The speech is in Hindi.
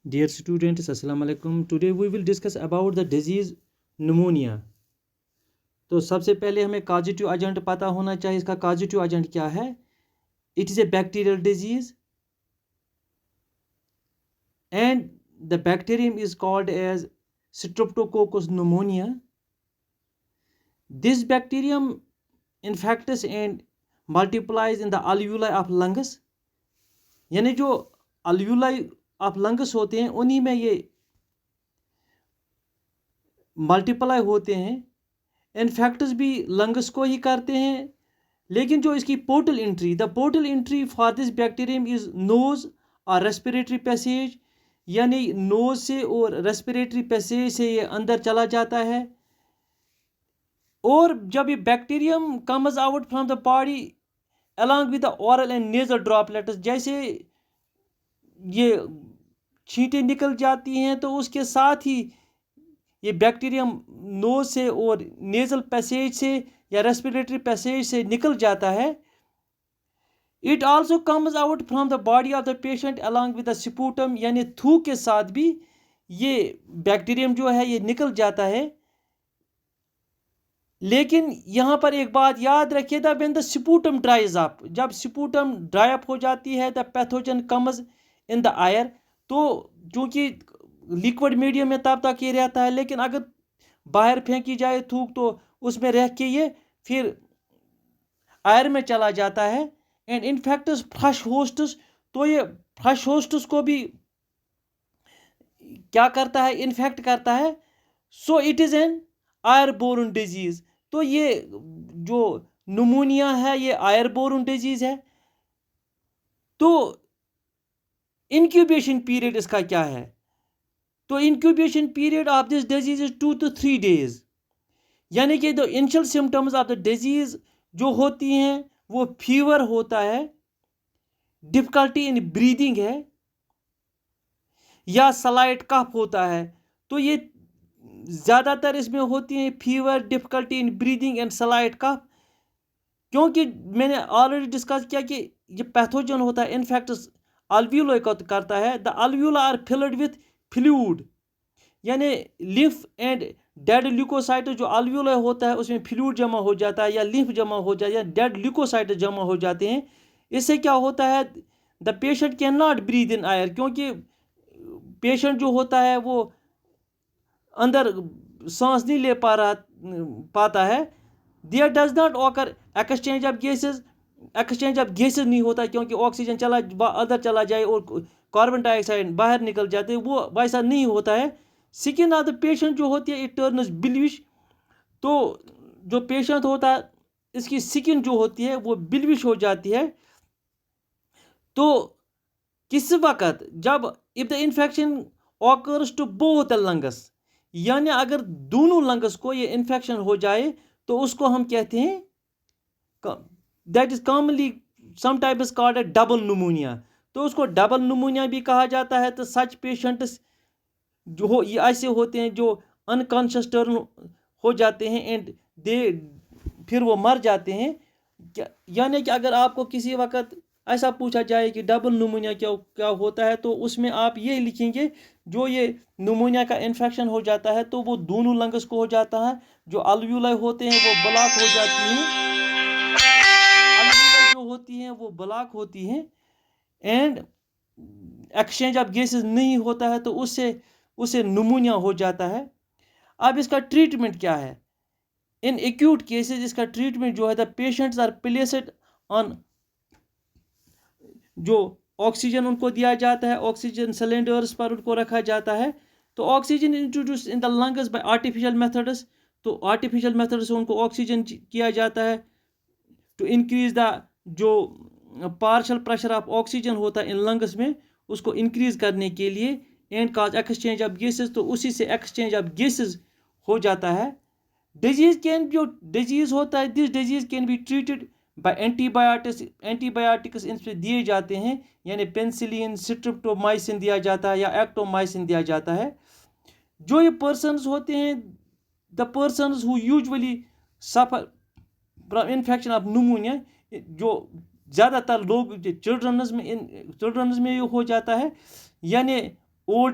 Dear students, Assalamu alaikum. Today we will discuss about the disease pneumonia. तो सबसे पहले हमें causative agent पता होना चाहिए. इसका causative agent क्या है? It is a bacterial disease and the bacterium is called as Streptococcus pneumonia. This bacterium infects and multiplies in the alveoli of lungs. यानी जो alveoli of lungs होते हैं उन्हीं में ये मल्टीप्लाई होते हैं. इन्फेक्ट्स भी लंग्स को ही करते हैं, लेकिन जो इसकी portal entry for this bacterium is nose और रेस्पिरेटरी पैसेज, यानी नोज से और रेस्पिरेटरी पैसेज से ये अंदर चला जाता है. और जब ये bacterium comes out from the body along with the oral and nasal droplets, जैसे ये छींटें निकल जाती हैं तो उसके साथ ही ये बैक्टीरियम नोज से और नेजल पैसेज से या रेस्पिरेटरी पैसेज से निकल जाता है. It also comes out from the body of the patient along with the sputum, यानी थूक के साथ भी ये बैक्टीरियम जो है ये निकल जाता है. लेकिन यहाँ पर एक बात याद रखिए, the when the sputum ड्राइज up, जब स्पूटम ड्राई अप हो जाती है the pathogen comes in the air. तो चूँकि लिक्विड मीडियम में तब तक ये रहता है, लेकिन अगर बाहर फेंकी जाए थूक तो उसमें रह के ये फिर एयर में चला जाता है. एंड इन्फेक्ट्स फ्रेश होस्ट्स, तो ये फ्रेश होस्ट्स को भी क्या करता है, इन्फेक्ट करता है. So it is an airborne disease. तो ये जो न्यूमोनिया है ये एयरबोर्न डिजीज़ है. तो इंक्यूबेशन पीरियड इसका क्या है? तो incubation period of this disease is 2 to 3 days. यानी कि जो initial symptoms of the disease जो होती हैं वो फीवर होता है, डिफिकल्टी इन ब्रीदिंग है, या स्लाइट कफ होता है. तो ये ज़्यादातर इसमें होती हैं fever, difficulty in breathing and slight cough. क्योंकि मैंने ऑलरेडी डिस्कस किया कि ये पैथोजन होता है, इन्फेक्ट्स अल्वियोलाई को करता है. The alveola are filled with fluid, यानी लिम्फ एंड डेड ल्यूकोसाइट. जो अल्वियोलाई होता है उसमें फ्लूइड जमा हो जाता है या लिम्फ जमा हो जाता है या डेड ल्यूकोसाइट जमा हो जाते हैं. इससे क्या होता है, the patient can not breathe in air, क्योंकि पेशेंट जो होता है वो अंदर सांस नहीं ले पाता है. There does not occur exchange of gases नहीं होता, क्योंकि ऑक्सीजन अंदर चला जाए और कार्बन डाइऑक्साइड बाहर निकल जाते हैं, वो वैसा नहीं होता है. स्किन ऑफ द पेशेंट जो होती है इट टर्न्स ब्लूइश. तो जो पेशेंट होता है इसकी स्किन जो होती है वो ब्लूइश हो जाती है. तो किस वक्त, जब if the infection occurs to both the lungs, यानी अगर दोनों लंग्स को ये इन्फेक्शन हो जाए तो उसको हम कहते हैं, that is commonly sometimes called a double pneumonia. तो उसको डबल न्यूमोनिया भी कहा जाता है. तो सच पेशेंट्स जो हो ये ऐसे होते हैं जो अनकॉन्शियस टर्न हो जाते हैं एंड फिर वो मर जाते हैं. यानी कि अगर आपको किसी वक्त ऐसा पूछा जाए कि डबल न्यूमोनिया क्या होता है, तो उसमें आप ये लिखेंगे जो ये न्यूमोनिया का इन्फेक्शन हो जाता है तो वो दोनों लंग्स को हो जाता है. जो अल्वियोलाई होते हैं वो ब्लॉक हो जाती हैं, अल्वियोलाई जो होती हैं वो ब्लॉक होती हैं एंड एक्सचेंज ऑफ गैसेस नहीं होता है, तो उससे न्यूमोनिया हो जाता है. अब इसका ट्रीटमेंट क्या है? इन एक्यूट केसेस इसका ट्रीटमेंट जो है, the patients are placed on, जो ऑक्सीजन उनको दिया जाता है, ऑक्सीजन सिलेंडर्स पर उनको रखा जाता है. तो oxygen introduce in the lungs bye artificial methods. तो आर्टिफिशियल मेथड से उनको ऑक्सीजन किया जाता है टू इंक्रीज द जो पार्शियल प्रेशर ऑफ ऑक्सीजन होता है इन लंग्स में, उसको इंक्रीज करने के लिए, and cause exchange of gases. तो उसी से एक्सचेंज ऑफ गैसेस हो जाता है. जो डिजीज़ होता है, this disease can be treated by antibiotics इन पर दिए जाते हैं, यानी पेंसिलिन, स्ट्रिप्टोमाइसिन दिया जाता है या एक्टोमाइसिन दिया जाता है. जो ये पर्सन्स होते हैं, the persons who usually suffer from infection of pneumonia, जो ज़्यादातर लोग चिल्ड्रंस में ये हो जाता है, यानी ओल्ड